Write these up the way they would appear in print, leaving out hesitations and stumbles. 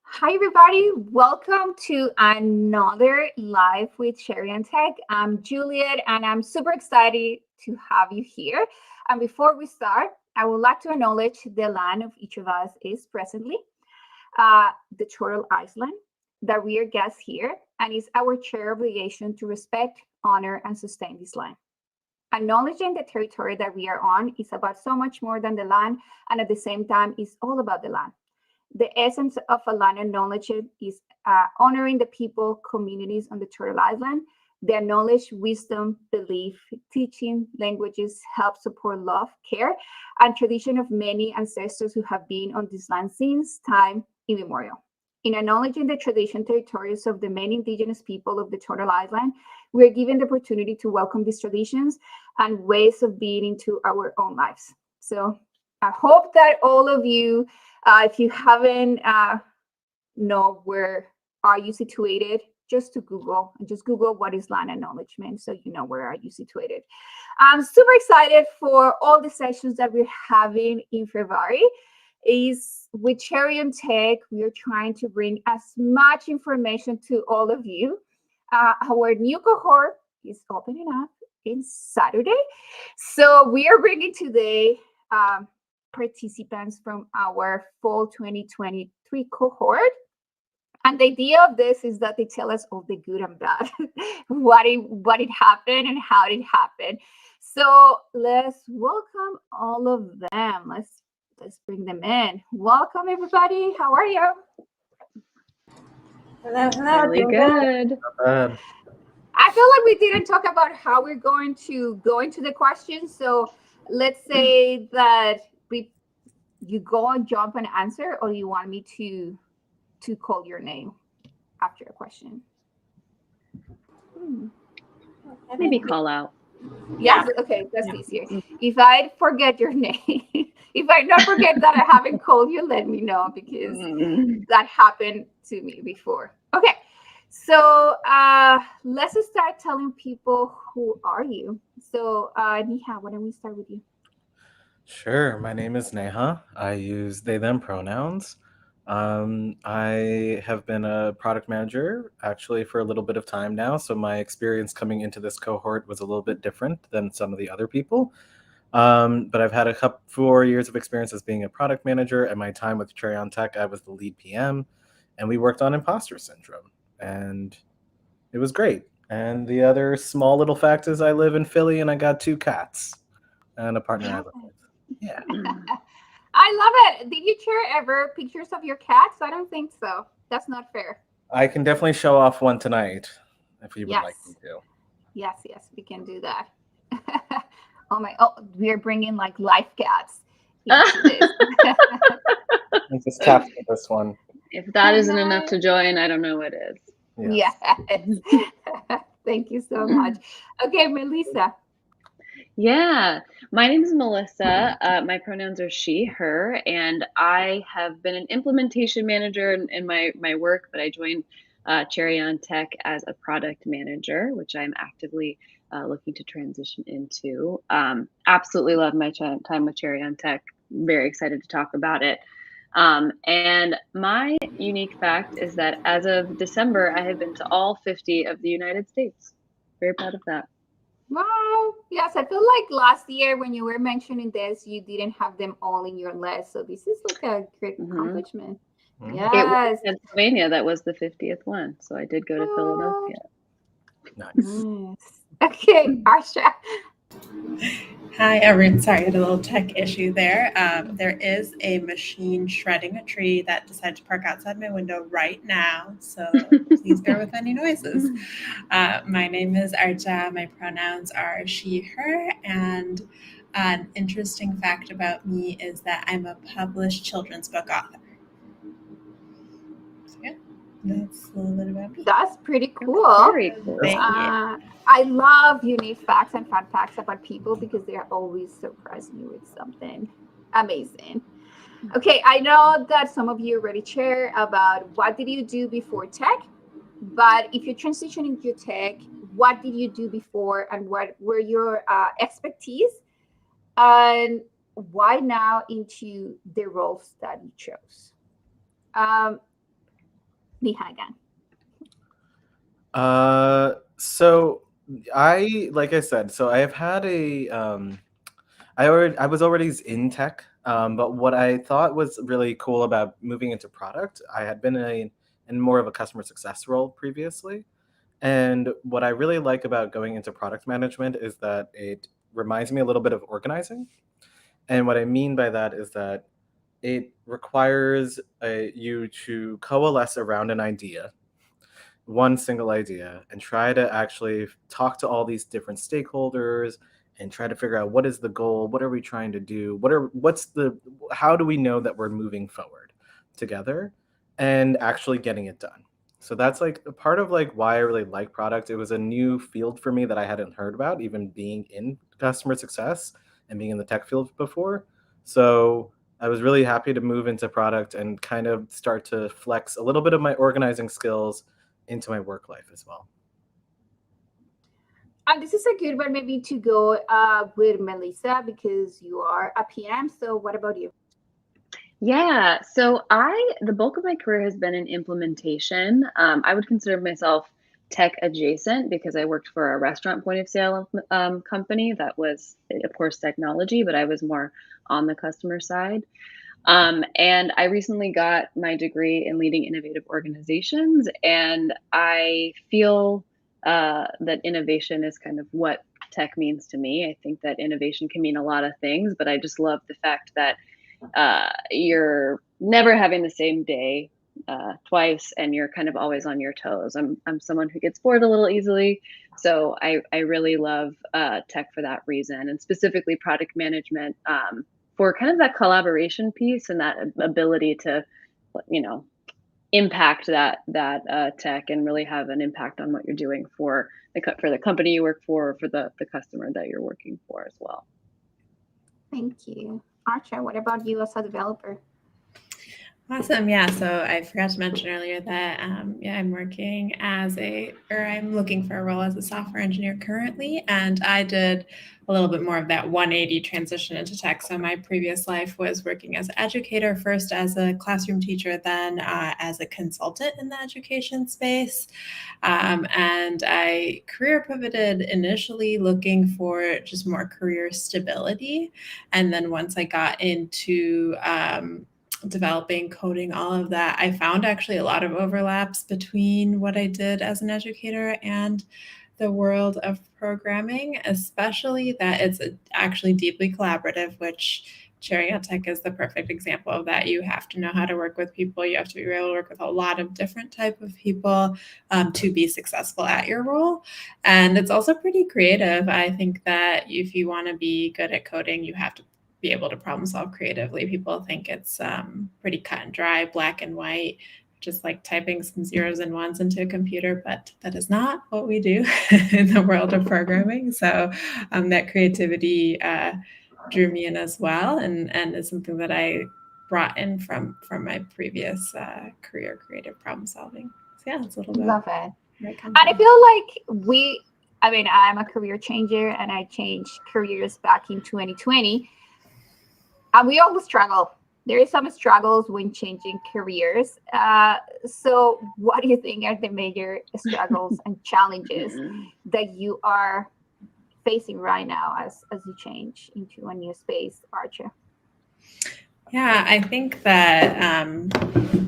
Hi, everybody. Welcome to another live with Sherry and Tech. I'm Juliet, and I'm super excited to have you here. And before we start, I would like to acknowledge the land of each of us is presently the Turtle Island, that we are guests here, and it's our shared obligation to respect, honor, and sustain this land. Acknowledging the territory that we are on is about so much more than the land, and at the same time, it's all about the land. The essence of a land acknowledgement is honoring the people, communities on the Turtle Island. Their knowledge, wisdom, belief, teaching, languages help support love, care, and tradition of many ancestors who have been on this land since time immemorial. In acknowledging the tradition territories of the many indigenous people of the Turtle Island, we are given the opportunity to welcome these traditions and ways of being into our own lives. So I hope that all of you, if you haven't know where are you situated, just to Google and just Google what is land acknowledgement, so you know where are you situated. I'm super excited for all the sessions that we're having in February. Is with Cherry and Tech, we are trying to bring as much information to all of you. Our new cohort is opening up in Saturday, so we are bringing today participants from our fall 2023 cohort. And the idea of this is that they tell us all the good and bad, what it happened and how it happened. So let's welcome all of them. Let's bring them in. Welcome everybody. How are you? Hello. Really good. I feel like we didn't talk about how we're going to go into the questions. So let's say that you go and jump and answer, or you want me to call your name after a question. Maybe call out. Yes, okay, that's easier. If I forget your name, if I not forget that I haven't called you, let me know, because that happened to me before. Okay, so let's start telling people who are you. So Neha, why don't we start with you? Sure. My name is Neha. I use they, them pronouns. I have been a product manager actually for a little bit of time now. So my experience coming into this cohort was a little bit different than some of the other people. But I've had 4 years of experience as being a product manager. At my time with Cherry on Tech, I was the lead PM, and we worked on imposter syndrome. And it was great. And the other small little fact is I live in Philly and I got 2 cats and a partner I live with. Yeah. I love it. Did you share ever pictures of your cats? I don't think so. That's not fair. I can definitely show off one tonight if you would like me Yes. to. Yes, we can do that. Oh, we are bringing like life cats into this. I just tapped for this one. If that isn't enough to join, I don't know what is. Yes. Yes. Thank you so much. Okay, Melissa. Yeah, my name is Melissa. My pronouns are she, her, and I have been an implementation manager in my work, but I joined Cherry on Tech as a product manager, which I'm actively looking to transition into. Absolutely love my time with Cherry on Tech. Very excited to talk about it. And my unique fact is that as of December, I have been to all 50 of the United States. Very proud of that. Wow. Yes, I feel like last year when you were mentioning this, you didn't have them all in your list. So this is like a great accomplishment. It was Yes. Pennsylvania that was the 50th one, so I did go to Oh, Philadelphia. Nice. nice. Okay, Archaa. Hi, everyone. Sorry, I had a little tech issue there. There is a machine shredding a tree that decided to park outside my window right now. So please bear with any noises. My name is Archaa. My pronouns are she, her. And an interesting fact about me is that I'm a published children's book author. So, yeah, that's a little bit about me. That's pretty cool. Very cool. Thank you. I love unique facts and fun facts about people because they always surprise me with something amazing. Okay, I know that some of you already share about what did you do before tech, but if you're transitioning to tech, what did you do before and what were your expertise, and why now into the roles that you chose? Um, Neha again. So like I said, so I have had I was already in tech, but what I thought was really cool about moving into product, I had been in more of a customer success role previously. And what I really like about going into product management is that it reminds me a little bit of organizing. And what I mean by that is that it requires you to coalesce around an idea, one single idea, and try to actually talk to all these different stakeholders and try to figure out what is the goal, what are we trying to do, how do we know that we're moving forward together and actually getting it done. So that's like a part of like why I really like product. It was a new field for me that I hadn't heard about, even being in customer success and being in the tech field before. So I was really happy to move into product and kind of start to flex a little bit of my organizing skills into my work life as well. And this is a good one maybe to go with Melissa because you are a PM. So what about you? Yeah, so the bulk of my career has been in implementation. I would consider myself tech adjacent because I worked for a restaurant point of sale company that was, of course, technology, but I was more on the customer side. And I recently got my degree in leading innovative organizations, and I feel that innovation is kind of what tech means to me. I think that innovation can mean a lot of things, but I just love the fact that you're never having the same day twice, and you're kind of always on your toes. I'm someone who gets bored a little easily, so I really love tech for that reason, and specifically product management for kind of that collaboration piece and that ability to, impact that tech and really have an impact on what you're doing for the company you work for the customer that you're working for as well. Thank you. Archaa, what about you as a developer? Awesome. Yeah. So I forgot to mention earlier that, I'm I'm looking for a role as a software engineer currently. And I did a little bit more of that 180 transition into tech. So my previous life was working as an educator, first as a classroom teacher, then as a consultant in the education space. And I career pivoted initially looking for just more career stability. And then once I got into developing, coding, all of that, I found actually a lot of overlaps between what I did as an educator and the world of programming, especially that it's actually deeply collaborative, which Cherry Tech is the perfect example of that. You have to know how to work with people. You have to be able to work with a lot of different type of people to be successful at your role. And it's also pretty creative. I think that if you want to be good at coding, you have to be able to problem solve creatively. People think it's pretty cut and dry, black and white, just like typing some zeros and ones into a computer, but that is not what we do in the world of programming. So that creativity drew me in as well, and is something that I brought in from my previous career, creative problem solving. So yeah, it's a little bit. Love it. And I feel like I'm a career changer and I changed careers back in 2020. And we all struggle. There is some struggles when changing careers. So what do you think are the major struggles and challenges that you are facing right now as you change into a new space, Archaa? Yeah, I think that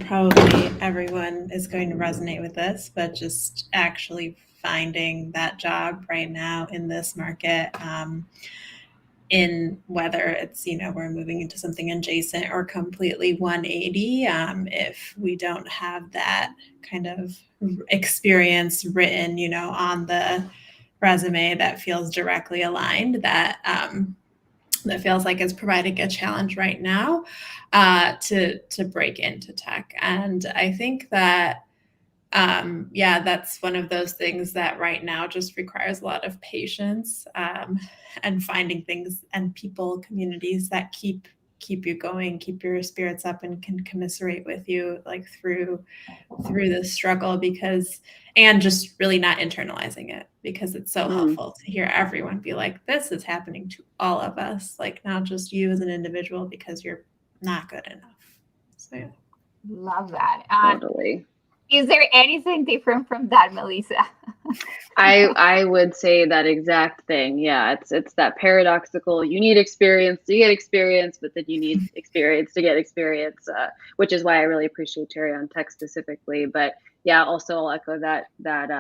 probably everyone is going to resonate with this, but just actually finding that job right now in this market, in whether it's, we're moving into something adjacent or completely 180, if we don't have that kind of experience written, on the resume that feels directly aligned, that feels like it's providing a challenge right now to break into tech. And I think that that's one of those things that right now just requires a lot of patience and finding things and people, communities that keep you going, keep your spirits up, and can commiserate with you like through the struggle, and just really not internalizing it, because it's so helpful to hear everyone be like, this is happening to all of us, like not just you as an individual because you're not good enough. So yeah. Love that. Totally. Is there anything different from that, Melissa? I would say that exact thing. Yeah, it's that paradoxical. You need experience to get experience, but then you need experience to get experience, which is why I really appreciate Cherry on Tech specifically. But yeah, also I'll echo that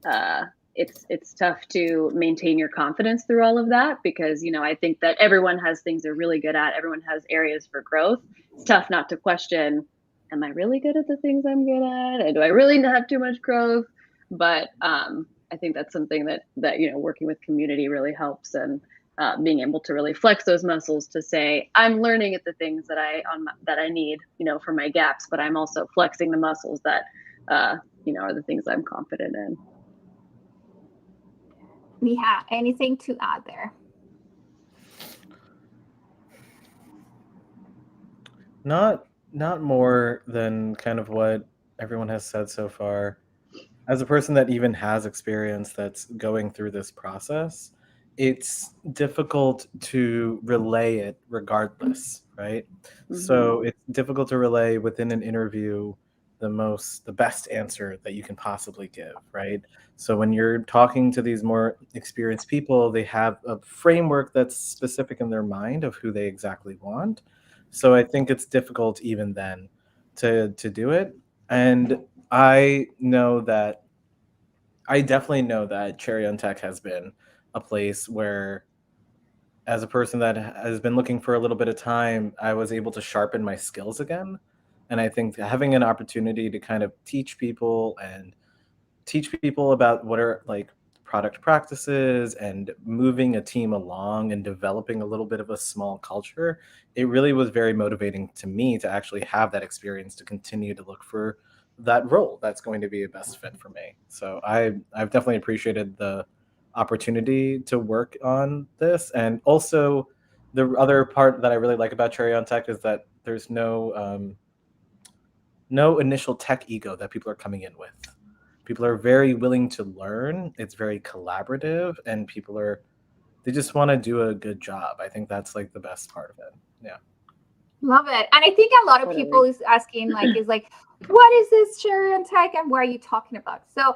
uh, it's tough to maintain your confidence through all of that because I think that everyone has things they're really good at. Everyone has areas for growth. It's tough not to question, am I really good at the things I'm good at? And do I really have too much growth? But I think that's something that working with community really helps, and being able to really flex those muscles to say I'm learning at the things that I need for my gaps, but I'm also flexing the muscles that are the things I'm confident in. Neha, anything to add there? Not more than kind of what everyone has said so far. As a person that even has experience that's going through this process, it's difficult to relay it regardless, right? Mm-hmm. So it's difficult to relay within an interview the best answer that you can possibly give, right? So when you're talking to these more experienced people, they have a framework that's specific in their mind of who they exactly want. So I think it's difficult even then to do it. And I definitely know that Cherry on Tech has been a place where, as a person that has been looking for a little bit of time, I was able to sharpen my skills again. And I think having an opportunity to kind of teach people about what are like product practices and moving a team along and developing a little bit of a small culture, it really was very motivating to me to actually have that experience to continue to look for that role that's going to be a best fit for me. So I've definitely appreciated the opportunity to work on this. And also the other part that I really like about Cherry on Tech is that there's no initial tech ego that people are coming in with. People are very willing to learn. It's very collaborative, and they just want to do a good job. I think that's like the best part of it. Yeah. Love it. And I think a lot of people Totally. is asking, what is this Cherry and Tech and what are you talking about? So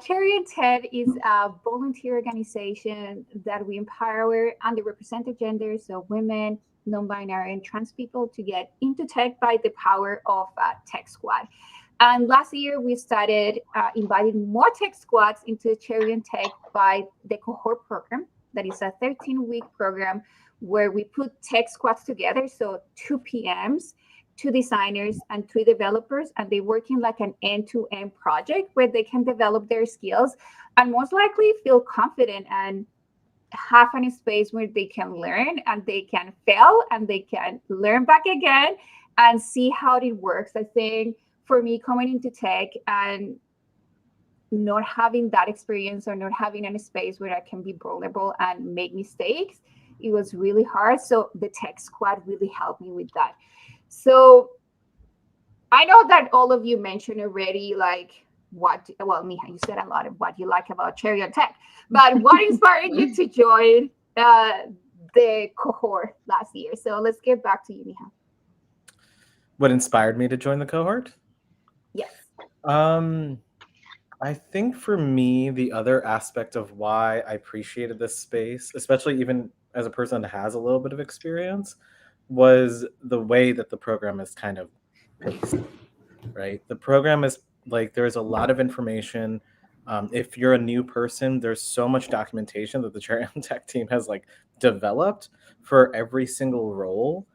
Cherry and Tech is a volunteer organization that we empower underrepresented genders, so women, non-binary, and trans people to get into tech by the power of Tech Squad. And last year, we started inviting more tech squads into Cherry and Tech by the cohort program. That is a 13-week program where we put tech squads together. So two PMs, two designers, and three developers, and they work in like an end-to-end project where they can develop their skills and most likely feel confident and have a space where they can learn and they can fail and they can learn back again and see how it works. I think for me, coming into tech and not having that experience or not having any space where I can be vulnerable and make mistakes, it was really hard. So the tech squad really helped me with that. So I know that all of you mentioned already, Miha, you said a lot of what you like about Cherry on Tech, but what inspired you to join the cohort last year? So let's get back to you, Miha. What inspired me to join the cohort? Yes. Um, I think for me, the other aspect of why I appreciated this space, especially even as a person that has a little bit of experience, was the way that the program is kind of paced, right? The program is like there's a lot of information. If you're a new person, there's so much documentation that the Cherry on Tech team has like developed for every single role.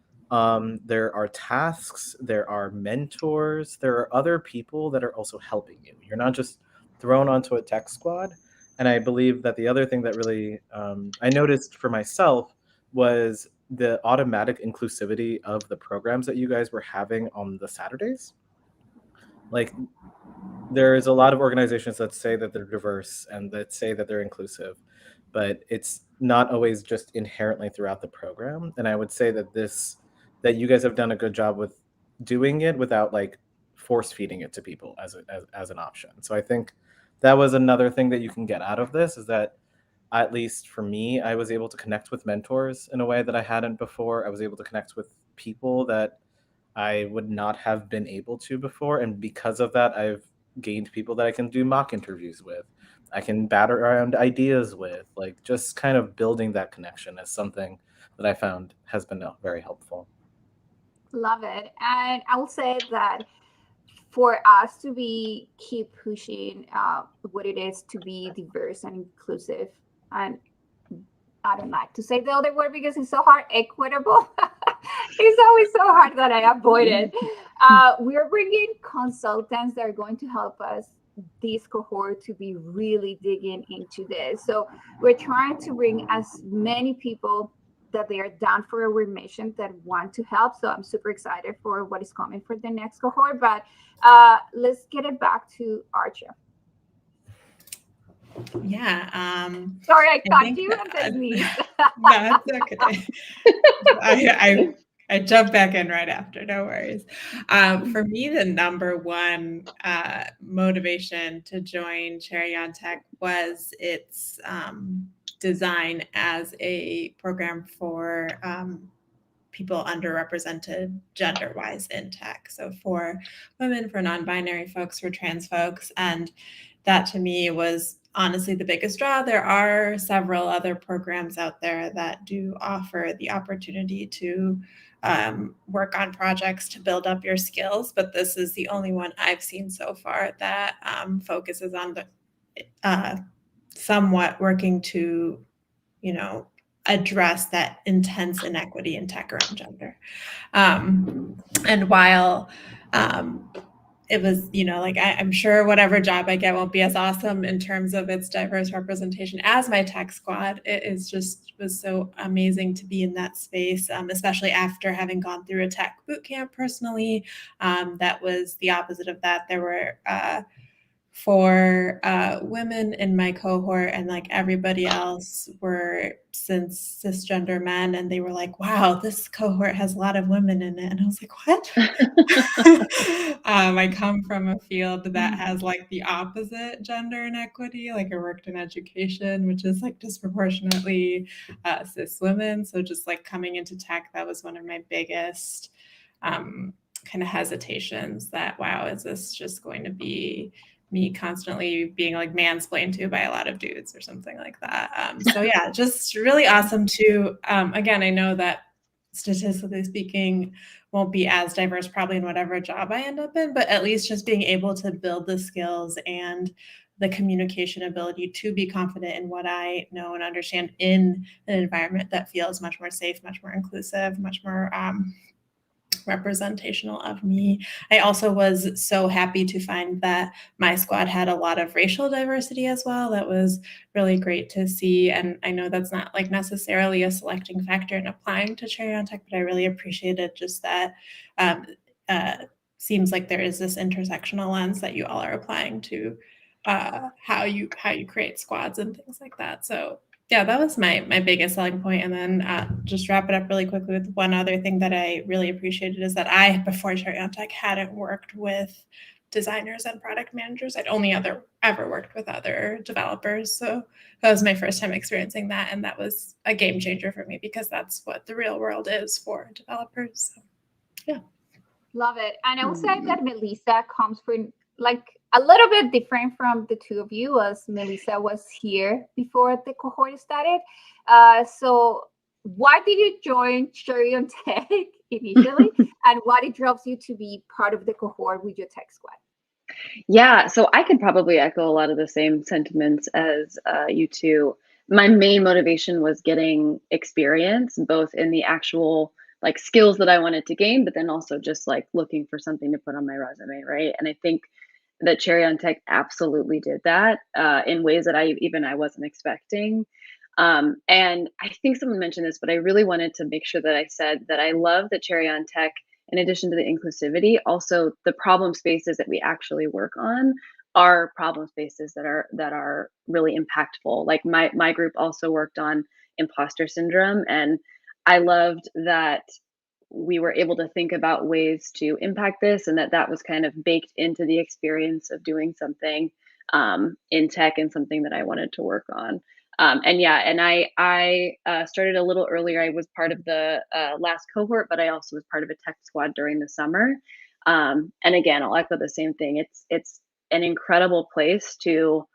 There are tasks, there are mentors, there are other people that are also helping you. You're not just thrown onto a tech squad. And I believe that the other thing that really I noticed for myself was the automatic inclusivity of the programs that you guys were having on the Saturdays. Like there's a lot of organizations that say that they're diverse and that say that they're inclusive, but it's not always just inherently throughout the program. And I would say that you guys have done a good job with doing it without like force feeding it to people as an option. So I think that was another thing that you can get out of this is that at least for me, I was able to connect with mentors in a way that I hadn't before. I was able to connect with people that I would not have been able to before. And because of that, I've gained people that I can do mock interviews with. I can batter around ideas with. Like, just kind of building that connection is something that I found has been very helpful. Love it. And I will say that for us to be keep pushing what it is to be diverse and inclusive, and I don't like to say the other word because it's so hard, equitable. It's always so hard that I avoid it. We're bringing consultants that are going to help us, this cohort, to be really digging into this. So we're trying to bring as many people that they are down for our mission that want to help. So I'm super excited for what is coming for the next cohort. But let's get it back to Archaa. Yeah. Sorry, I I cut think you and then that's okay. I jump back in right after, no worries. For me, the number one motivation to join Cherry on Tech was its design as a program for people underrepresented gender-wise in tech. So for women, for non-binary folks, for trans folks. And that to me was honestly the biggest draw. There are several other programs out there that do offer the opportunity to work on projects to build up your skills, but this is the only one I've seen so far that focuses on the somewhat working to, address that intense inequity in tech around gender. And while it was, like I'm sure whatever job I get won't be as awesome in terms of its diverse representation as my tech squad, it is just was so amazing to be in that space, especially after having gone through a tech boot camp personally. That was the opposite of that. There were for women in my cohort, and like everybody else were since cisgender men, and they were like, wow, this cohort has a lot of women in it. And I was like, what? I come from a field that has like the opposite gender inequity. Like I worked in education, which is like disproportionately cis women. So just like coming into tech, that was one of my biggest kind of hesitations that, wow, is this just going to be me constantly being like mansplained to by a lot of dudes or something like that. So yeah, just really awesome to, again, I know that statistically speaking won't be as diverse probably in whatever job I end up in, but at least just being able to build the skills and the communication ability to be confident in what I know and understand in an environment that feels much more safe, much more inclusive, much more representational of me. I also was so happy to find that my squad had a lot of racial diversity as well. That was really great to see. And I know that's not like necessarily a selecting factor in applying to Cherry on Tech, but I really appreciated just that seems like there is this intersectional lens that you all are applying to how you create squads and things like that. So yeah, that was my biggest selling point. And then just wrap it up really quickly with one other thing that I really appreciated is that I, before Cherry on Tech, hadn't worked with designers and product managers. I'd only ever worked with other developers. So that was my first time experiencing that. And that was a game changer for me because that's what the real world is for developers. So, yeah. Love it. And I will say that Melissa comes from like a little bit different from the two of you, as Melissa was here before the cohort started. So why did you join Cherry on Tech initially? And what it drives you to be part of the cohort with your tech squad? Yeah, so I could probably echo a lot of the same sentiments as you two. My main motivation was getting experience, both in the actual like skills that I wanted to gain, but then also just like looking for something to put on my resume, right? And I think that Cherry on Tech absolutely did that in ways that I wasn't expecting. And I think someone mentioned this, but I really wanted to make sure that I said that I love that Cherry on Tech, in addition to the inclusivity, also the problem spaces that we actually work on are problem spaces that are really impactful. Like my group also worked on imposter syndrome, and I loved that we were able to think about ways to impact this, and that was kind of baked into the experience of doing something in tech and something that I wanted to work on. And I started a little earlier. I was part of the last cohort, but I also was part of a tech squad during the summer. And again, I'll echo the same thing. It's an incredible place to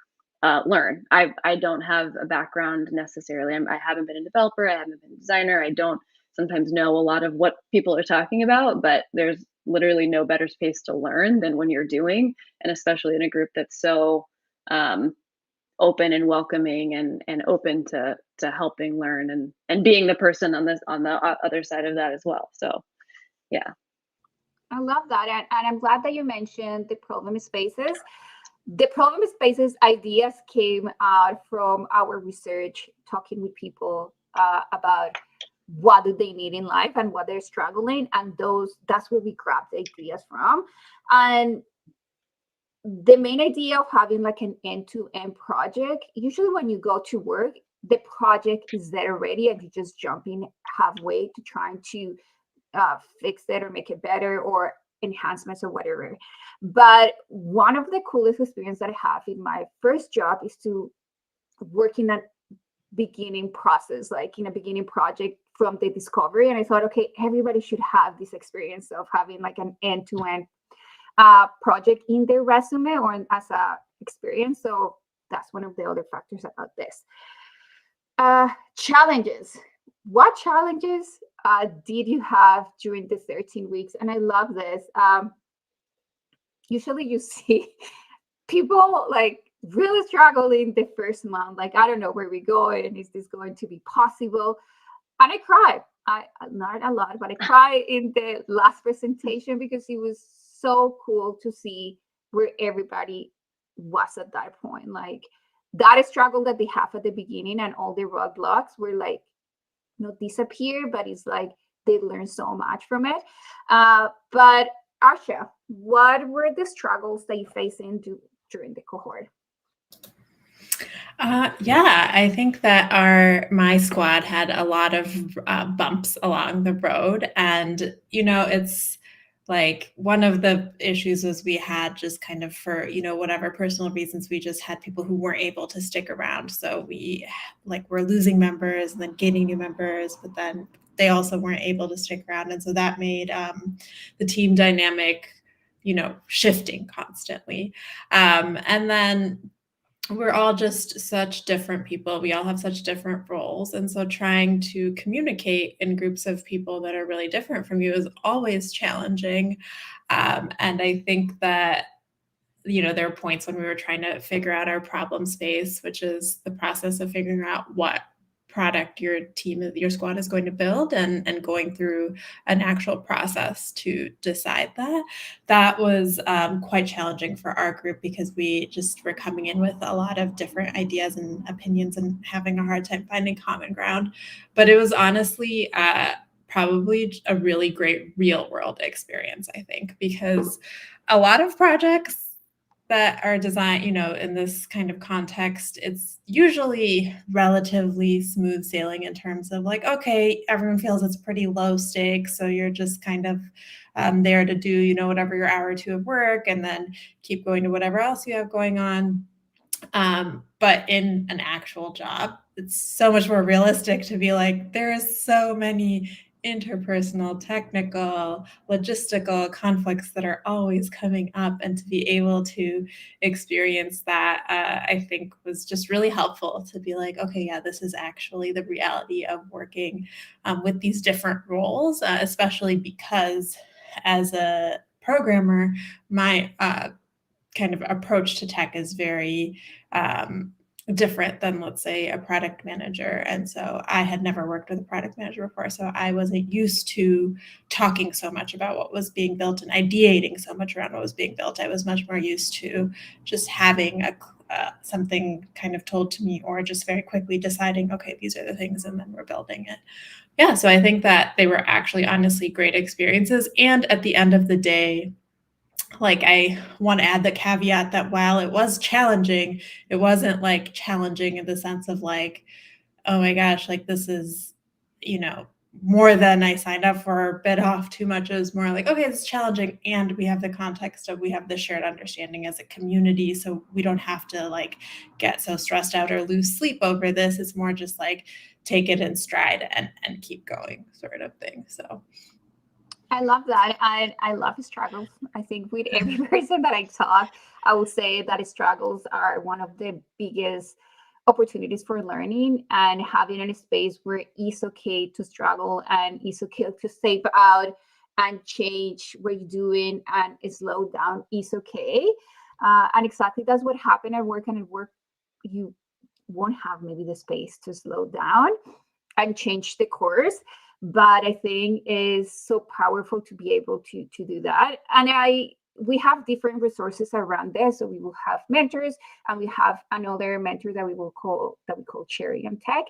learn. I don't have a background necessarily. I haven't been a developer. I haven't been a designer. I don't sometimes know a lot of what people are talking about, but there's literally no better space to learn than when you're doing, and especially in a group that's so open and welcoming and open to helping learn and being the person on the other side of that as well. So yeah. I love that. And I'm glad that you mentioned the problem spaces. The problem spaces ideas came out from our research, talking with people about what do they need in life and what they're struggling. And that's where we grab the ideas from. And the main idea of having like an end-to-end project, usually when you go to work, the project is there already and you just jump in halfway to trying to fix it or make it better or enhancements or whatever. But one of the coolest experiences that I have in my first job is to work in a beginning process, like in a beginning project from the discovery. And I thought, okay, everybody should have this experience of having like an end-to-end project in their resume or as a experience. So that's one of the other factors about this. Challenges. What challenges did you have during the 13 weeks? And I love this. Usually you see people like really struggling the first month. Like, I don't know where we're going. Is this going to be possible? And I cried. Not a lot, but I cried in the last presentation because it was so cool to see where everybody was at that point. Like that struggle that they have at the beginning and all the roadblocks were like, disappear, but it's like they learn so much from it. But Archaa, what were the struggles that you faced during the cohort? Yeah, I think that my squad had a lot of bumps along the road. And, it's like one of the issues was we had just kind of for, whatever personal reasons, we just had people who weren't able to stick around. So we were losing members and then gaining new members, but then they also weren't able to stick around. And so that made the team dynamic, shifting constantly. And then we're all just such different people. We all have such different roles. And so trying to communicate in groups of people that are really different from you is always challenging. And I think that, there are points when we were trying to figure out our problem space, which is the process of figuring out what product your squad is going to build and going through an actual process to decide that was quite challenging for our group because we just were coming in with a lot of different ideas and opinions and having a hard time finding common ground. But it was honestly probably a really great real world experience, I think, because a lot of projects that are designed, in this kind of context, it's usually relatively smooth sailing in terms of like, okay, everyone feels it's pretty low stakes. So you're just kind of there to do, whatever your hour or two of work and then keep going to whatever else you have going on. But in an actual job, it's so much more realistic to be like, there's so many interpersonal, technical, logistical conflicts that are always coming up, and to be able to experience that, I think was just really helpful to be like, okay, yeah, this is actually the reality of working with these different roles, especially because as a programmer, my kind of approach to tech is very different than, let's say, a product manager. And so I had never worked with a product manager before. So I wasn't used to talking so much about what was being built and ideating so much around what was being built. I was much more used to just having something kind of told to me, or just very quickly deciding, okay, these are the things, and then we're building it. Yeah, so I think that they were actually honestly great experiences. And at the end of the day, like, I want to add the caveat that while it was challenging, it wasn't like challenging in the sense of like, oh my gosh, like this is, more than I signed up for, bit off too much. It was more like, okay, it's challenging, and we have the context of we have the shared understanding as a community, so we don't have to like get so stressed out or lose sleep over this. It's more just like take it in stride and keep going sort of thing. So I love that. I love struggles. I think with every person that I talk, I would say that struggles are one of the biggest opportunities for learning, and having a space where it's okay to struggle and it's okay to step out and change what you're doing and slow down is okay. And exactly that's what happened at work. And at work, you won't have maybe the space to slow down and change the course, but I think is so powerful to be able to do that. And we have different resources around this. So we will have mentors, and we have another mentor that we call Cherry and Tech.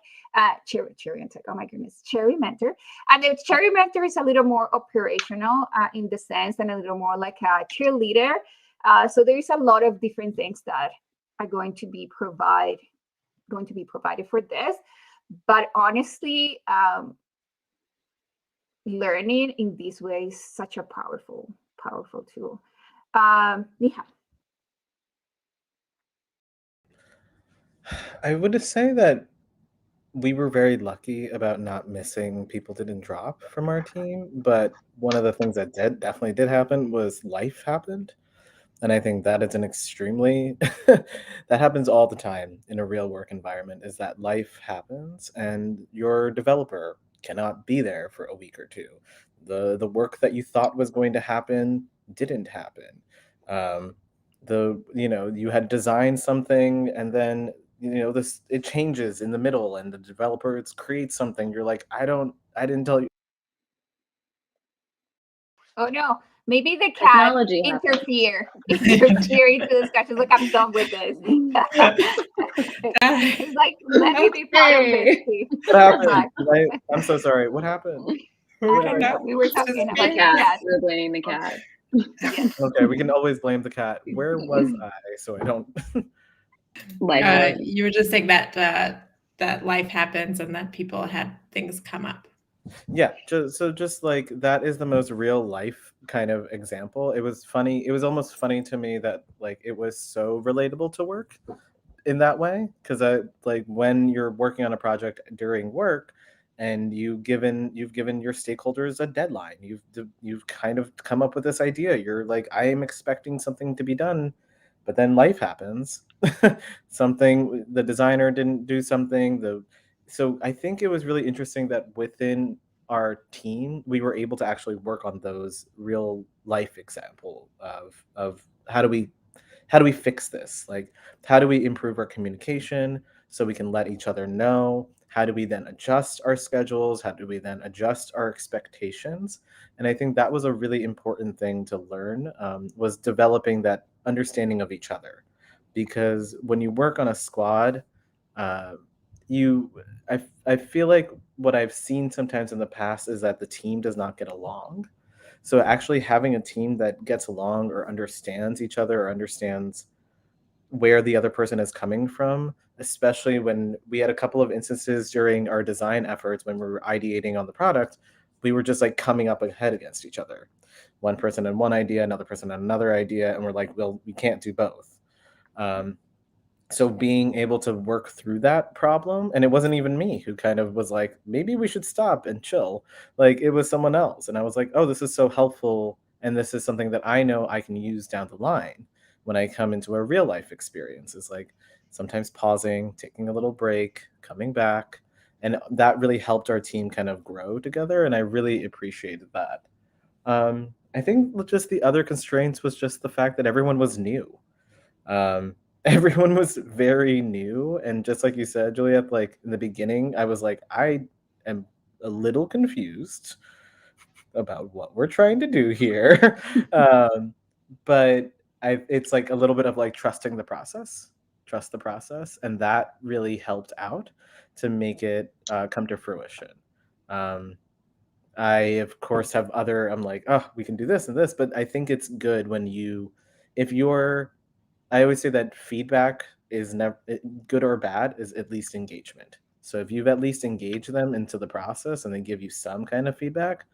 Cherry and Tech. Oh my goodness, Cherry Mentor. And the Cherry Mentor is a little more operational in the sense, and a little more like a cheerleader. So there is a lot of different things that are going to be provided for this. But honestly, learning in this way is such a powerful tool. Neha. I would say that we were very lucky about not missing people didn't drop from our team, but one of the things that definitely did happen was life happened. And I think that is an extremely that happens all the time in a real work environment, is that life happens and your developer cannot be there for a week or two. The work that you thought was going to happen didn't happen. Um, you had designed something, and then this it changes in the middle, and the developer creates something. You're like, I didn't tell you. Oh no, maybe the cat Technology happens. interfere into the discussions. Like, I'm done with this. It's like, let me be part of this, Hey. please. What Come happened? back. I'm so sorry. What happened? I I don't don't know. know. We were It's just talking The about the me. cat. cat. We're blaming the cat. Yes. Okay, we can always blame the cat. Where was I? So I don't. Life happens. You were just saying that that life happens and that people had things come up. Yeah, just like that is the most real life kind of example. It was funny. It was almost funny to me that like it was so relatable to work in that way, because I like when you're working on a project during work and you've given your stakeholders a deadline. You've kind of come up with this idea. You're like, I am expecting something to be done, but then life happens. Something the designer didn't do something. The So I think it was really interesting that within our team we were able to actually work on those real life example of how do we fix this? Like, how do we improve our communication so we can let each other know? How do we then adjust our schedules? How do we then adjust our expectations? And I think that was a really important thing to learn, was developing that understanding of each other. Because when you work on a squad, uh, you, I feel like what I've seen sometimes in the past is that the team does not get along. So actually having a team that gets along or understands each other or understands where the other person is coming from, especially when we had a couple of instances during our design efforts when we were ideating on the product, we were just like coming up ahead against each other. One person had one idea, another person had another idea, and we're like, well, we can't do both. Um, so being able to work through that problem, and it wasn't even me who kind of was like, maybe we should stop and chill, like it was someone else, and I was like, oh, this is so helpful, and this is something that I know I can use down the line when I come into a real life experience, is like sometimes pausing, taking a little break, coming back, and that really helped our team kind of grow together, and I really appreciated that. I think just the other constraints was just the fact that everyone was new. um, Everyone was very new, and just like you said, Juliet, like in the beginning, I was like, I am a little confused about what we're trying to do here. But it's like a little bit of like trusting the process, trust the process, and that really helped out to make it come to fruition. Um, I of course have other. I'm like, oh, we can do this and this, but I think it's good when if you're I always say that feedback is never good or bad, is at least engagement. So if you've at least engaged them into the process and they give you some kind of feedback,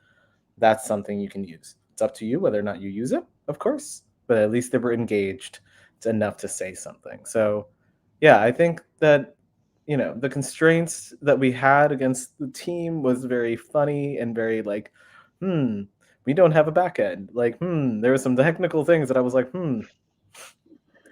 that's something you can use. It's up to you whether or not you use it, of course, but at least they were engaged enough to say something. So yeah, I think that, the constraints that we had against the team was very funny and very like, we don't have a back end. Like, there were some technical things that I was like,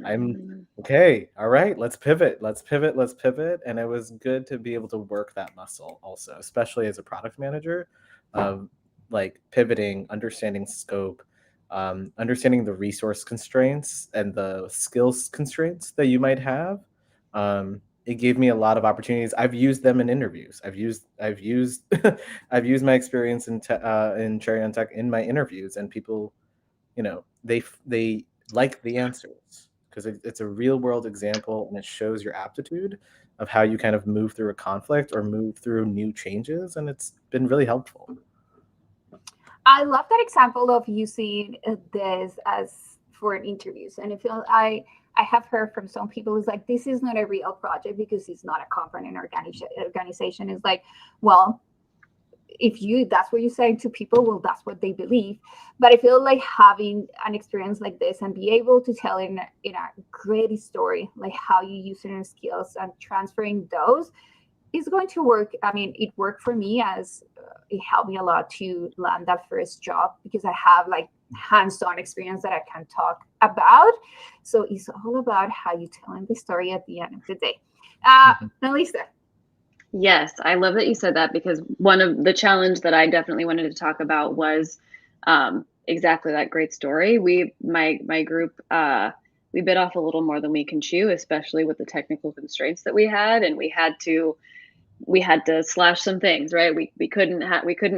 I'm okay. All right, let's pivot. Let's pivot. Let's pivot. And it was good to be able to work that muscle also, especially as a product manager, of like pivoting, understanding scope, understanding the resource constraints and the skills constraints that you might have. It gave me a lot of opportunities. I've used them in interviews. I've used I've used my experience in Cherry on Tech in my interviews, and people, they like the answers because it's a real world example, and it shows your aptitude of how you kind of move through a conflict or move through new changes, and it's been really helpful. I love that example of using this as for interviews, and I have heard from some people who's like, this is not a real project because it's not a component organization. It's like, well, if that's what you're saying to people, well, that's what they believe. But I feel like having an experience like this and be able to tell in a great story, like how you use your skills and transferring those is going to work. I mean, it worked for me as it helped me a lot to land that first job because I have like hands-on experience that I can talk about. So it's all about how you telling the story at the end of the day. Melissa. Yes, I love that you said that, because one of the challenge that I definitely wanted to talk about was exactly that great story. My group, we bit off a little more than we can chew, especially with the technical constraints that we had, and we had to slash some things, right? We couldn't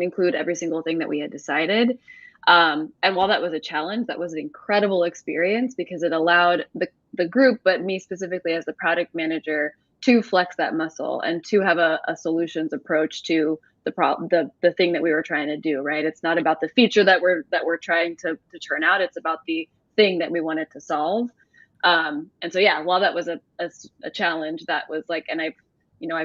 include every single thing that we had decided. And while that was a challenge, that was an incredible experience because it allowed the group, but me specifically as the product manager, to flex that muscle and to have a solutions approach to the thing that we were trying to do, right? It's not about the feature that we're trying to turn out. It's about the thing that we wanted to solve. And so, yeah, while that was a challenge, that was like, and I've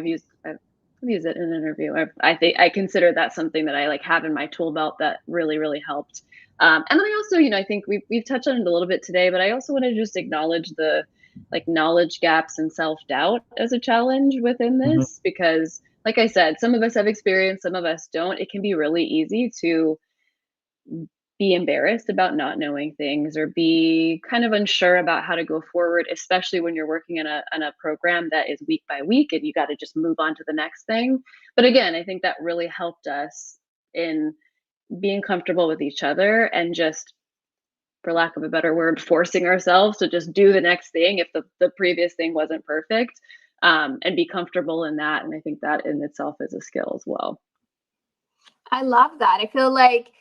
used it in an interview. I think I consider that something that I like have in my tool belt that really, really helped. And then I also, I think we've touched on it a little bit today, but I also want to just acknowledge the like knowledge gaps and self-doubt as a challenge within this, because like I said, some of us have experience, some of us don't. It can be really easy to be embarrassed about not knowing things or be kind of unsure about how to go forward, especially when you're working in a program that is week by week and you got to just move on to the next thing. But again, I think that really helped us in being comfortable with each other and just, for lack of a better word, forcing ourselves to just do the next thing if the previous thing wasn't perfect, and be comfortable in that. And I think that in itself is a skill as well. I love that. I feel like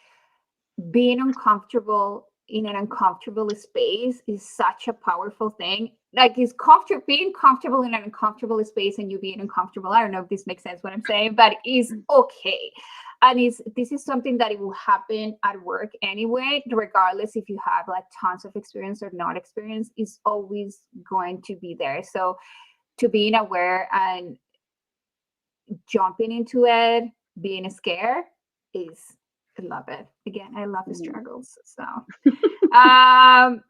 being uncomfortable in an uncomfortable space is such a powerful thing. Like being comfortable in an uncomfortable space and you being uncomfortable. I don't know if this makes sense what I'm saying, but it's okay. And this is something that it will happen at work anyway, regardless if you have like tons of experience or not experience, is always going to be there. So to being aware and jumping into it, being scared is, I love it. Again, I love the struggles. So,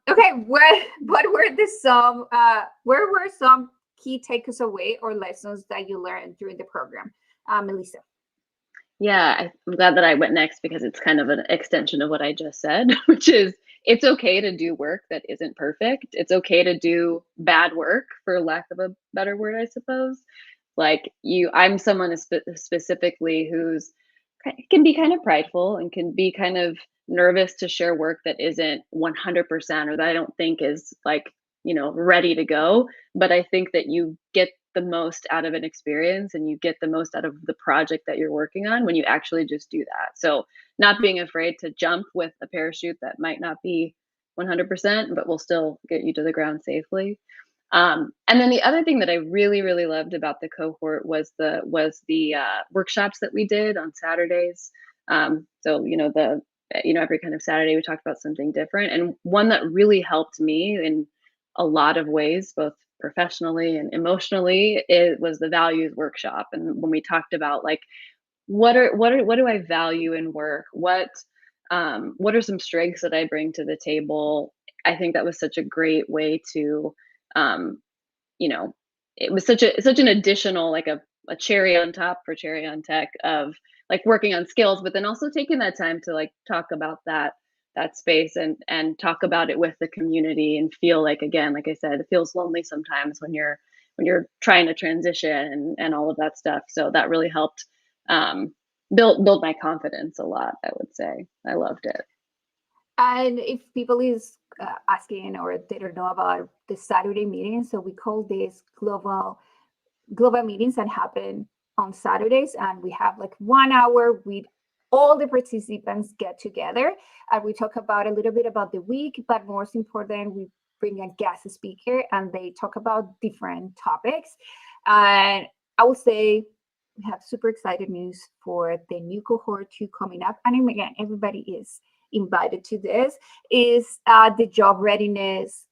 okay, what were some key takeaways away or lessons that you learned during the program, Melissa? Yeah, I'm glad that I went next because it's kind of an extension of what I just said, which is it's okay to do work that isn't perfect. It's okay to do bad work, for lack of a better word, I suppose. Like I'm someone specifically who's can be kind of prideful and can be kind of nervous to share work that isn't 100% or that I don't think is like, ready to go. But I think that you get the most out of an experience and you get the most out of the project that you're working on when you actually just do that. So not being afraid to jump with a parachute that might not be 100%, but will still get you to the ground safely. And then the other thing that I really, really loved about the cohort was the workshops that we did on Saturdays. So every kind of Saturday we talked about something different, and one that really helped me in a lot of ways, both professionally and emotionally, it was the values workshop. And when we talked about like what do I value in work? What are some strengths that I bring to the table? I think that was such a great way to um, you know, it was such an additional, like a cherry on top for cherry on tech of like working on skills, but then also taking that time to like talk about that space and talk about it with the community and feel like, again, like I said, it feels lonely sometimes when you're trying to transition and all of that stuff. So that really helped um, build my confidence a lot, I would say. I loved it. And if people is asking or they don't know about the Saturday meetings, so we call this global meetings that happen on Saturdays, and we have like 1 hour with all the participants get together and we talk about a little bit about the week, but most important, we bring a guest speaker and they talk about different topics. And I would say we have super excited news for the new cohort 2 coming up. And again, everybody is invited to this, is the job readiness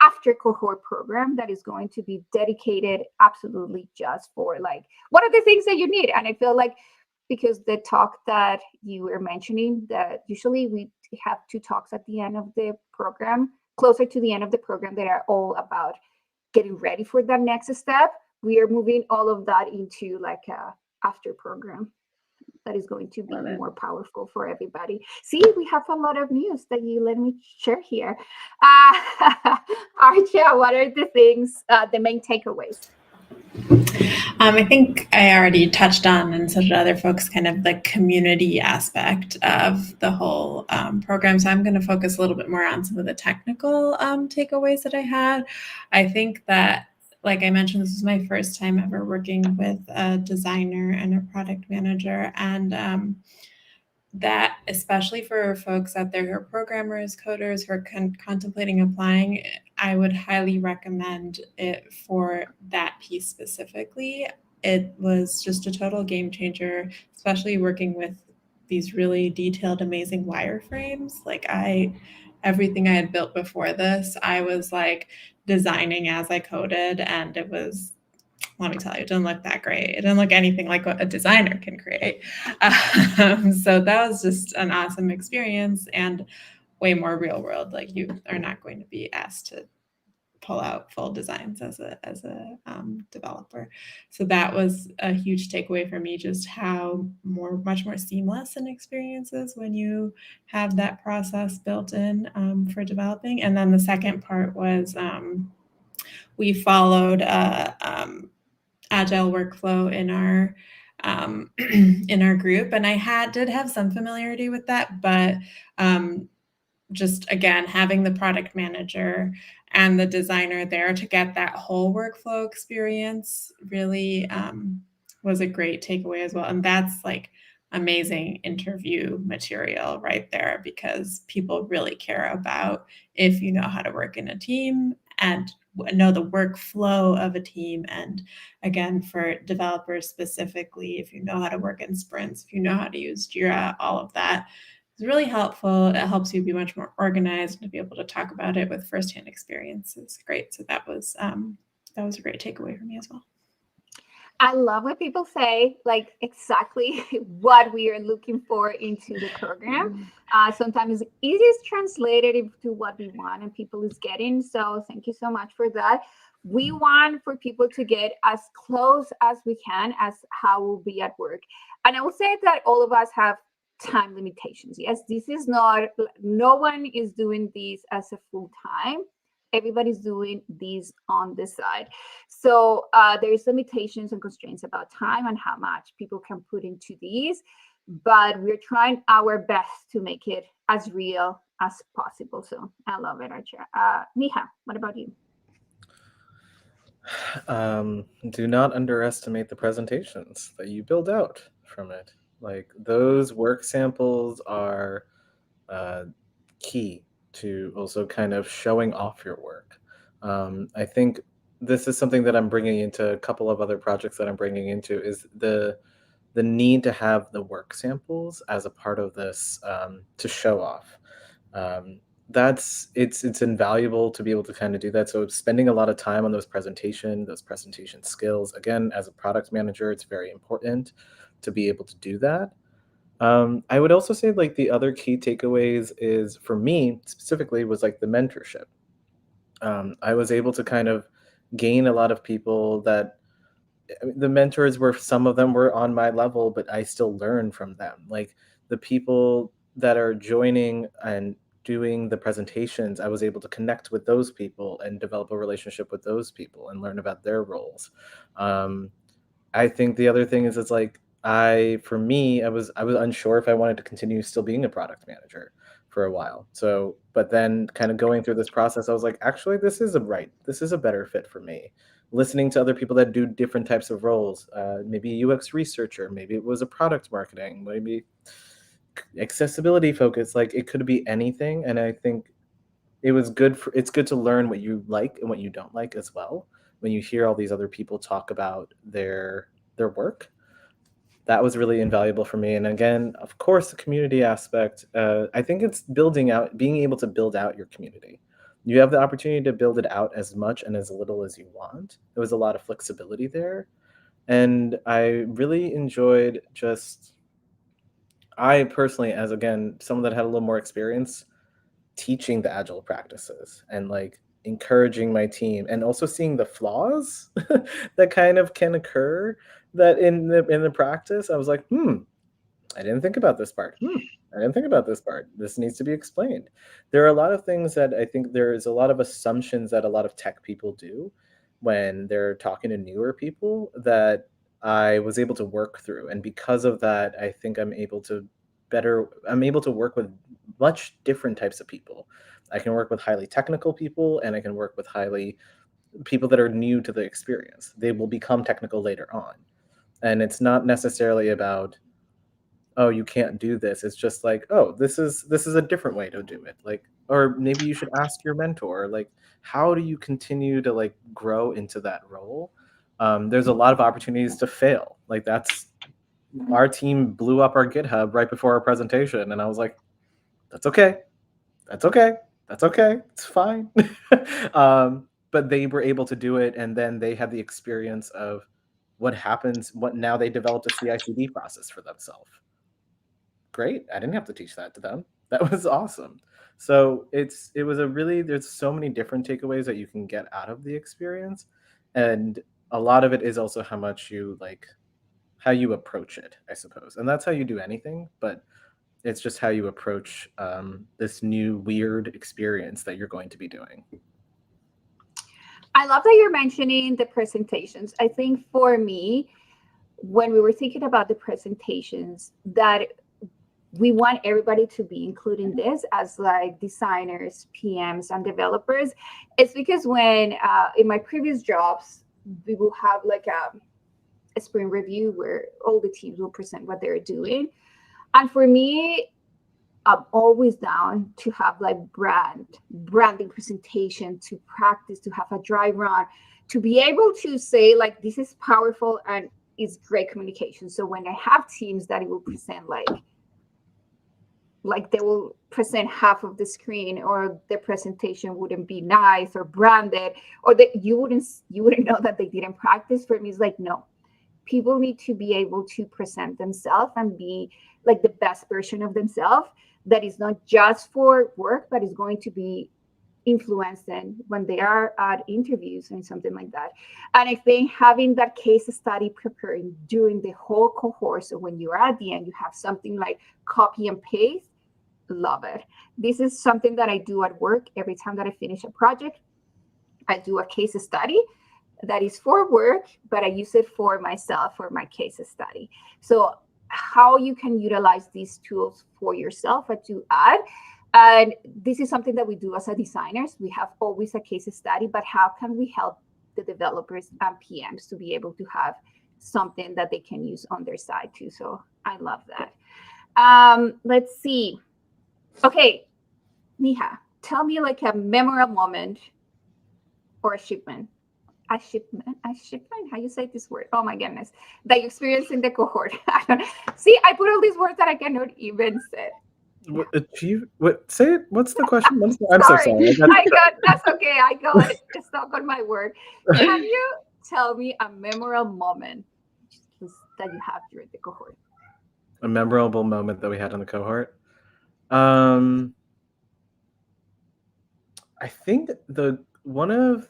after cohort program that is going to be dedicated absolutely just for like, what are the things that you need? And I feel like because the talk that you were mentioning, that usually we have 2 talks at the end of the program, closer to the end of the program, that are all about getting ready for that next step. We are moving all of that into like a after program that is going to be more powerful for everybody. See, we have a lot of news that you let me share here. Archaa, what are the things, the main takeaways? I think I already touched on, and so did other folks, kind of the community aspect of the whole program. So I'm going to focus a little bit more on some of the technical takeaways that I had. I think that, like I mentioned, this is my first time ever working with a designer and a product manager. And that, especially for folks out there who are programmers, coders, who are contemplating applying, I would highly recommend it for that piece specifically. It was just a total game changer, especially working with these really detailed, amazing wireframes. Like everything I had built before this, I was like designing as I coded, and it was, let me tell you, it didn't look that great. It didn't look anything like what a designer can create. So that was just an awesome experience and way more real world. Like, you are not going to be asked to pull out full designs as a developer. So that was a huge takeaway for me, just how much more seamless an experience is when you have that process built in for developing. And then the second part was we followed agile workflow in our in our group, and I did have some familiarity with that, but just again, having the product manager and the designer there to get that whole workflow experience really was a great takeaway as well. And that's like amazing interview material right there, because people really care about if you know how to work in a team and know the workflow of a team. And again, for developers specifically, if you know how to work in sprints, if you know how to use Jira, all of that is really helpful. It helps you be much more organized and to be able to talk about it with firsthand experience is great. So that was a great takeaway for me as well. I love when people say like exactly what we are looking for into the program. Sometimes it is translated into what we want and people is getting. So thank you so much for that. We want for people to get as close as we can as how we'll be at work. And I will say that all of us have time limitations. Yes, this is not, no one is doing this as a full time. Everybody's doing these on the side. So there is limitations and constraints about time and how much people can put into these, but we're trying our best to make it as real as possible. So I love it, Archaa. Neha, what about you? Do not underestimate the presentations that you build out from it. Like, those work samples are key to also kind of showing off your work. I think this is something that I'm bringing into a couple of other projects that I'm bringing into, is the need to have the work samples as a part of this, to show off. it's invaluable to be able to kind of do that. So spending a lot of time on those presentation skills. Again, as a product manager, it's very important to be able to do that. I would also say like the other key takeaways is for me specifically was like the mentorship. I was able to kind of gain a lot of people that I mean, the mentors were some of them were on my level, but I still learn from them. Like the people that are joining and doing the presentations, I was able to connect with those people and develop a relationship with those people and learn about their roles. Um, I think the other thing is it's like for me, I was unsure if I wanted to continue still being a product manager for a while. So, but then kind of going through this process, I was like, actually, this is a better fit for me. Listening to other people that do different types of roles, maybe a UX researcher, maybe it was a product marketing, maybe accessibility focus, like it could be anything. And I think it's good to learn what you like and what you don't like as well when you hear all these other people talk about their work. That was really invaluable for me. And again, of course, the community aspect, I think it's being able to build out your community. You have the opportunity to build it out as much and as little as you want. There was a lot of flexibility there, and I really enjoyed just I personally, as again someone that had a little more experience, teaching the agile practices and like encouraging my team and also seeing the flaws that kind of can occur that in the practice. I was like, I didn't think about this part. I didn't think about this part. This needs to be explained. There are a lot of things that I think there is a lot of assumptions that a lot of tech people do when they're talking to newer people that I was able to work through. And because of that, I think I'm able to work with much different types of people. I can work with highly technical people and I can work with highly people that are new to the experience. They will become technical later on. And it's not necessarily about, oh, you can't do this. It's just like, oh, this is a different way to do it. Like, or maybe you should ask your mentor, like, how do you continue to like grow into that role? There's a lot of opportunities to fail. Like that's our team blew up our GitHub right before our presentation, and I was like, that's okay. That's okay. That's okay. It's fine. But they were able to do it, and then they had the experience of what happens. What now they developed a CI/CD process for themselves. Great. I didn't have to teach that to them. That was awesome. So it was a really there's so many different takeaways that you can get out of the experience, and a lot of it is also how you approach it, I suppose, and that's how you do anything. But it's just how you approach this new weird experience that you're going to be doing. I love that you're mentioning the presentations. I think for me, when we were thinking about the presentations, that we want everybody to be including this as like designers, PMs, and developers. It's because when in my previous jobs, we will have like a sprint review where all the teams will present what they're doing. And for me, I'm always down to have like branding presentation, to practice, to have a dry run, to be able to say like, this is powerful and it's great communication. So when I have teams that it will present like they will present half of the screen, or the presentation wouldn't be nice or branded, or that you wouldn't know that they didn't practice. For me, it's like, no, people need to be able to present themselves and be like the best version of themselves that is not just for work, but is going to be influencing when they are at interviews and something like that. And I think having that case study preparing during the whole cohort, so when you're at the end, you have something like copy and paste. Love it. This is something that I do at work. Every time that I finish a project, I do a case study that is for work, but I use it for myself, for my case study. So how you can utilize these tools for yourself or to add. And this is something that we do as a designers. We have always a case study, but how can we help the developers and PMs to be able to have something that they can use on their side too? So I love that. Let's see. Okay, Neha, tell me like a memorable moment or a shipment. A shipment, how you say this word? Oh my goodness, that you experienced in the cohort. See, I put all these words that I cannot even say. Achieve what? Say it. What's the question? I'm so Sorry, sorry. I I got that's okay. I got it. It's not on my word. Can you tell me a memorable moment that you have during the cohort? a memorable moment that we had in the cohort. Um, I think the one of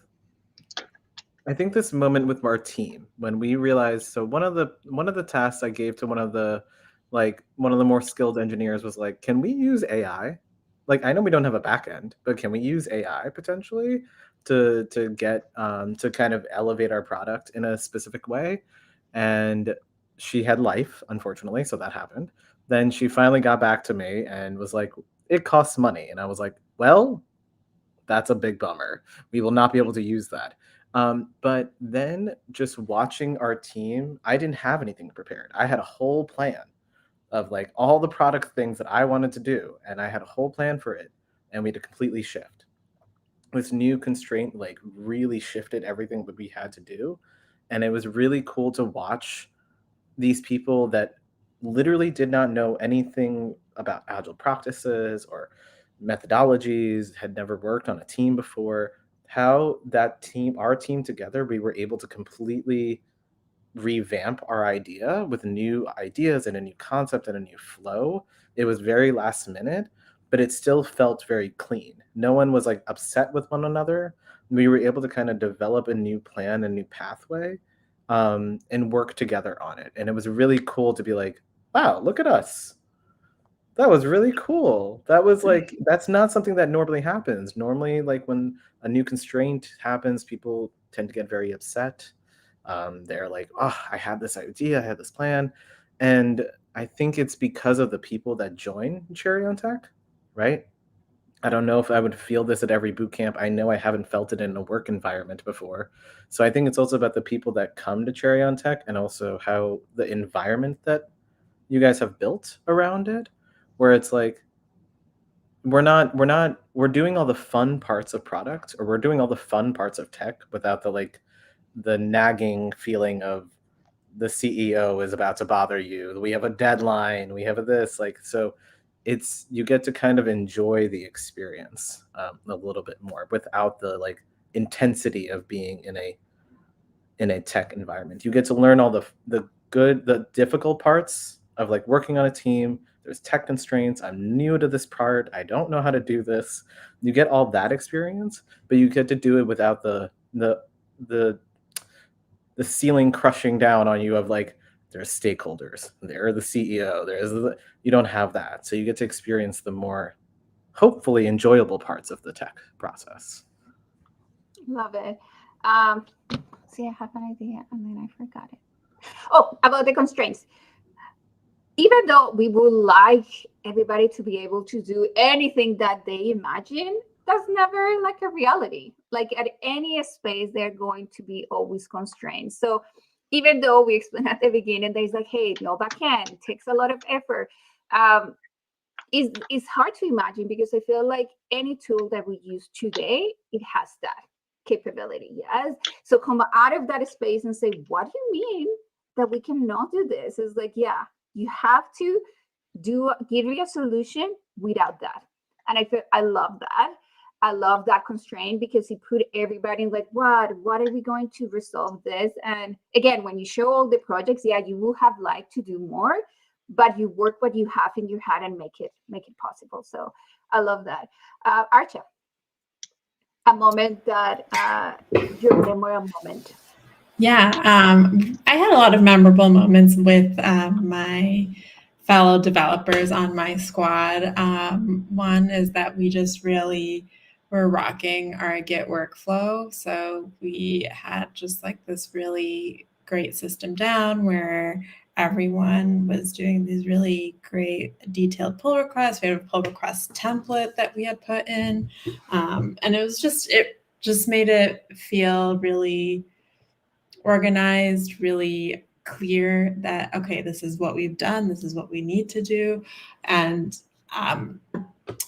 I think this moment with our team when we realized, so one of the tasks I gave to one of the more skilled engineers was like, can we use AI? Like, I know we don't have a back end, but can we use AI potentially to get to kind of elevate our product in a specific way? And she had life, unfortunately, so that happened. Then she finally got back to me and was like, it costs money. And I was like, well, that's a big bummer. We will not be able to use that. But then just watching our team, I didn't have anything prepared. I had a whole plan of like all the product things that I wanted to do, and I had a whole plan for it, and we had to completely shift. This new constraint like really shifted everything that we had to do, and it was really cool to watch these people that literally did not know anything about agile practices or methodologies, had never worked on a team before, how that team, our team together, we were able to completely revamp our idea with new ideas and a new concept and a new flow. It was very last minute, but it still felt very clean. No one was like upset with one another. We were able to kind of develop a new plan, a new pathway, and work together on it. And it was really cool to be like, wow, look at us. That was really cool. That was like, that's not something that normally happens. Normally, like when a new constraint happens, people tend to get very upset. They're like, oh, I had this idea, I had this plan. And I think it's because of the people that join Cherry on Tech, right? I don't know if I would feel this at every boot camp. I know I haven't felt it in a work environment before. So I think it's also about the people that come to Cherry on Tech and also how the environment that you guys have built around it, where it's like we're doing all the fun parts of product, or we're doing all the fun parts of tech without the nagging feeling of the CEO is about to bother you. We have a deadline. We have this, like, so it's, you get to kind of enjoy the experience a little bit more without the like intensity of being in a tech environment. You get to learn all the difficult parts of like working on a team. There's tech constraints. I'm new to this part. I don't know how to do this. You get all that experience, but you get to do it without the the ceiling crushing down on you of like, there's stakeholders, they're the CEO, you don't have that. So you get to experience the more hopefully enjoyable parts of the tech process. Love it. See, I have an idea and then I forgot it. Oh, about the constraints. Even though we would like everybody to be able to do anything that they imagine, that's never like a reality. Like at any space, they're going to be always constrained. So even though we explained at the beginning, there's like, hey, no backend, it takes a lot of effort. It's hard to imagine because I feel like any tool that we use today, it has that capability. Yes. So come out of that space and say, what do you mean that we cannot do this? It's like, yeah, you have to give me a solution without that. And I love that. I love that constraint because he put everybody in like, what are we going to resolve this? And again, when you show all the projects, yeah, you will have liked to do more, but you work what you have in your head and make it possible. So I love that. Archaa, a moment that your memorable moment. Yeah, I had a lot of memorable moments with my fellow developers on my squad. One is that we just really were rocking our Git workflow. So we had just like this really great system down where everyone was doing these really great detailed pull requests. We had a pull request template that we had put in. And it just made it feel really organized, really clear that, okay, this is what we've done, this is what we need to do. And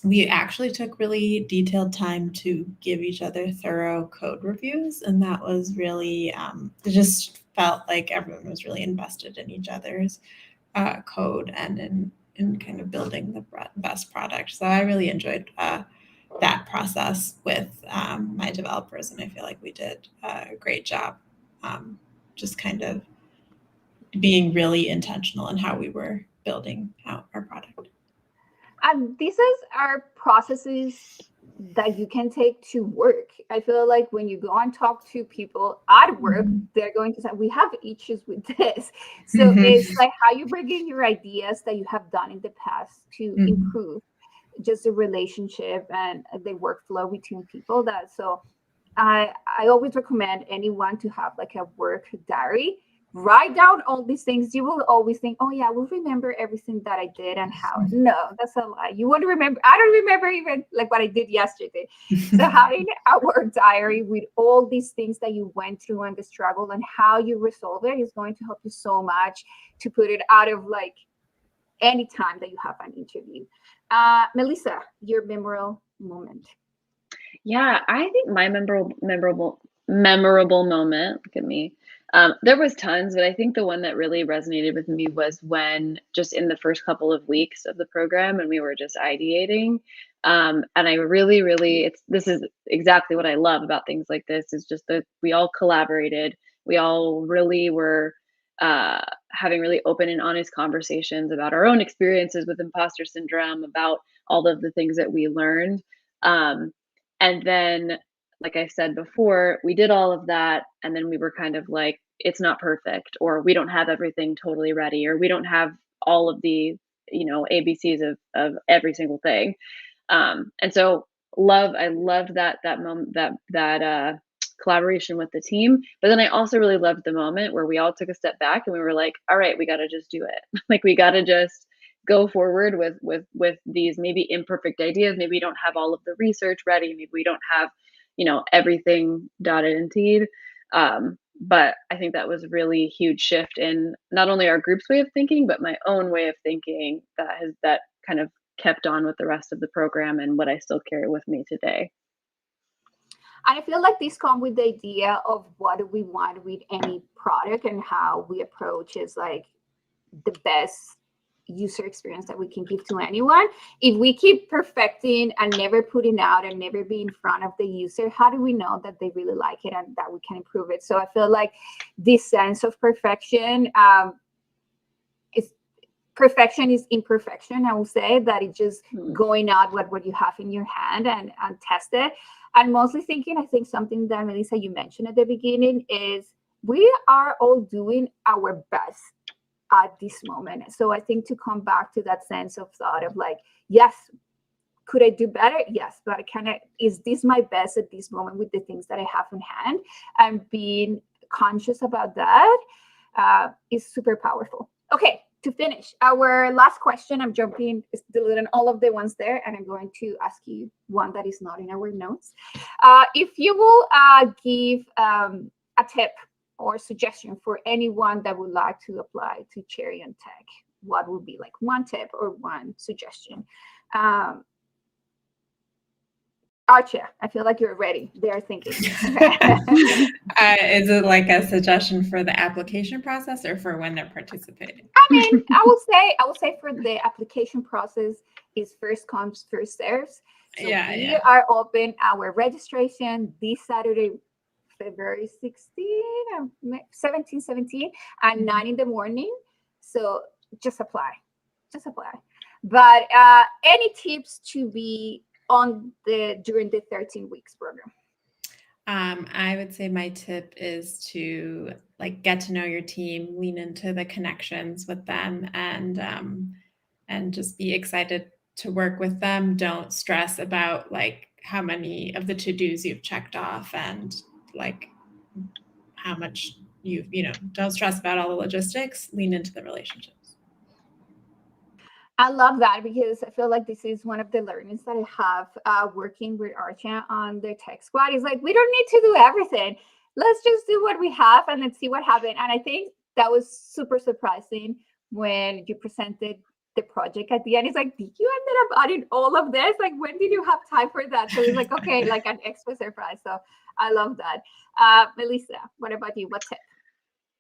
we actually took really detailed time to give each other thorough code reviews. And that was really, it just felt like everyone was really invested in each other's code and in in kind of building the best product. So I really enjoyed that process with my developers, and I feel like we did a great job just kind of being really intentional in how we were building out our product. And these are processes that you can take to work. I feel like when you go and talk to people at work, they're going to say, we have issues with this. So it's like how you bring in your ideas that you have done in the past to improve just the relationship and the workflow between people. That so I always recommend anyone to have like a work diary. Write down all these things. You will always think, oh yeah, I will remember everything that I did and how. No, that's a lie. You won't remember. I don't remember even like what I did yesterday. So having a work diary with all these things that you went through and the struggle and how you resolve it is going to help you so much to put it out of like any time that you have an interview. Melissa, your memorable moment. Yeah, I think my memorable moment, look at me. There was tons, but I think the one that really resonated with me was when just in the first couple of weeks of the program and we were just ideating. And I really, this is exactly what I love about things like this is just that we all collaborated. We all really were having really open and honest conversations about our own experiences with imposter syndrome, about all of the things that we learned. And then, like I said before, we did all of that. And then we were kind of like, it's not perfect, or we don't have everything totally ready, or we don't have all of the, ABCs of every single thing. And so I loved that moment, that collaboration with the team. But then I also really loved the moment where we all took a step back and we were like, all right, we got to just do it. Like, we got to just go forward with these maybe imperfect ideas. Maybe we don't have all of the research ready. Maybe we don't have, everything dotted and t'd. But I think that was a really huge shift in not only our group's way of thinking, but my own way of thinking that kind of kept on with the rest of the program and what I still carry with me today. And I feel like this comes with the idea of what do we want with any product and how we approach is like the best user experience that we can give to anyone. If we keep perfecting and never putting out and never be in front of the user, how do we know that they really like it and that we can improve it? So I feel like this sense of perfection is imperfection. I will say that it's just going out what you have in your hand and test it. And mostly thinking, I think something that Melissa, you mentioned at the beginning is we are all doing our best at this moment. So I think to come back to that sense of thought of like, yes, could I do better? Yes, but is this my best at this moment with the things that I have in hand? And being conscious about that is super powerful. Okay, to finish, our last question, I'm deleting all of the ones there, and I'm going to ask you one that is not in our notes. If you will give a tip or suggestion for anyone that would like to apply to Chariot Tech, what would be like one tip or one suggestion? Archaa, I feel like you're ready. They're thinking. Is it like a suggestion for the application process or for when they're participating? I mean, I will say for the application process is first comes, first serves. So we are open our registration this Saturday, February 17 at 9 in the morning. So just apply. But any tips to be on during the 13 weeks program? I would say my tip is to like get to know your team, lean into the connections with them, and just be excited to work with them. Don't stress about like how many of the to-dos you've checked off and like how much don't stress about all the logistics. Lean into the relationships. I love that because I feel like this is one of the learnings that I have working with Archaa on the tech squad. Is like, we don't need to do everything. Let's just do what we have and then see what happens. And I think that was super surprising when you presented the project at the end. It's like, did you ended up adding all of this? Like, when did you have time for that? So it's like, okay, like an extra surprise. So I love that. Melissa, what about you? What tip?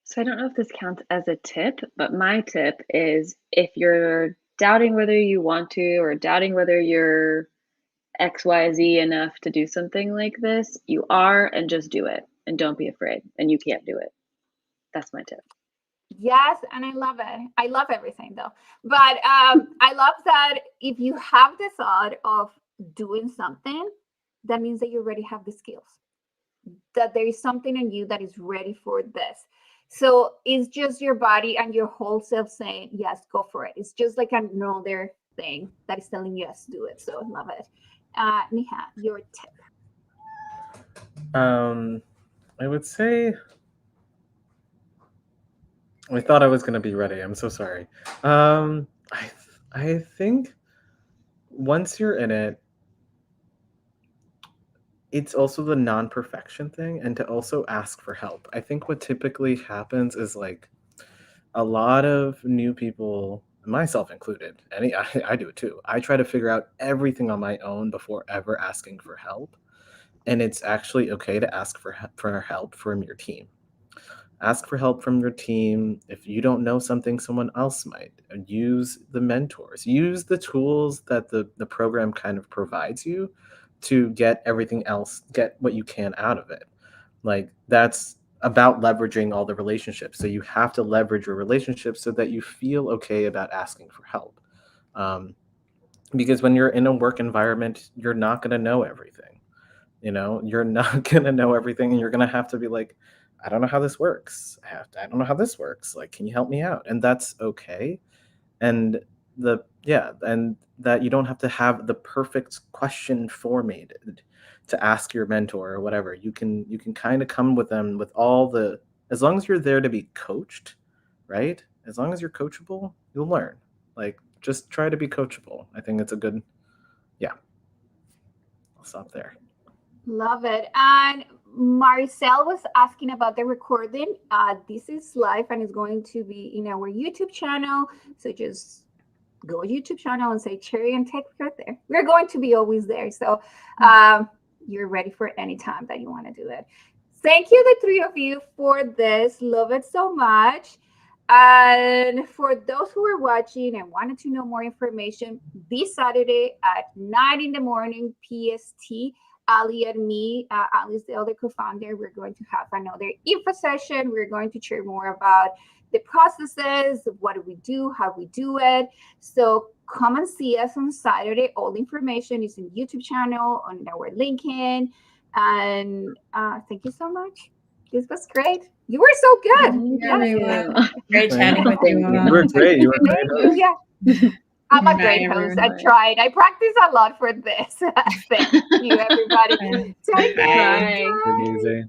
So I don't know if this counts as a tip, but my tip is if you're doubting whether you want to or doubting whether you're XYZ enough to do something like this, you are, and just do it. And don't be afraid. And you can't do it. That's my tip. Yes, and I love it. I love everything though. But I love that if you have the thought of doing something, that means that you already have the skills, that there is something in you that is ready for this. So it's just your body and your whole self saying, yes, go for it. It's just like another thing that is telling you, yes, do it. So I love it. Neha, your tip. I would say, I thought I was going to be ready. I'm so sorry. I think once you're in it, it's also the non-perfection thing, and to also ask for help. I think what typically happens is like a lot of new people, myself included, I do it too. I try to figure out everything on my own before ever asking for help. And it's actually okay to ask for help from your team. Ask for help from your team. If you don't know something, someone else might. Use the mentors. Use the tools that the program kind of provides you to get everything else, get what you can out of it. Like, that's about leveraging all the relationships. So you have to leverage your relationships so that you feel okay about asking for help. Because when you're in a work environment, you're not going to know everything. You're not going to know everything, and you're going to have to be like, I don't know how this works. I don't know how this works. Like, can you help me out? And that's okay. And and that you don't have to have the perfect question formatted to ask your mentor or whatever. You can kind of come with them with as long as you're there to be coached, right? As long as you're coachable, you'll learn. Like, just try to be coachable. I think it's a good, I'll stop there. Love it. And Maricel was asking about the recording. This is live and it's going to be in our YouTube channel. So just go to YouTube channel and say Cherry and Tech right there. We're going to be always there. So you're ready for any time that you want to do it. Thank you, the three of you, for this. Love it so much. And for those who are watching and wanted to know more information, this Saturday at 9 in the morning PST, Ali and me, Ali is the other co-founder, we're going to have another info session. We're going to share more about the processes, what do we do, how we do it. So come and see us on Saturday. All the information is in YouTube channel, on our LinkedIn. And thank you so much. This was great. You were so good. Yes. Great chatting with you. You were great. You were great. Yeah. I'm a great host. I tried. I practiced a lot for this. Thank you, everybody. Take care. Bye. Easy.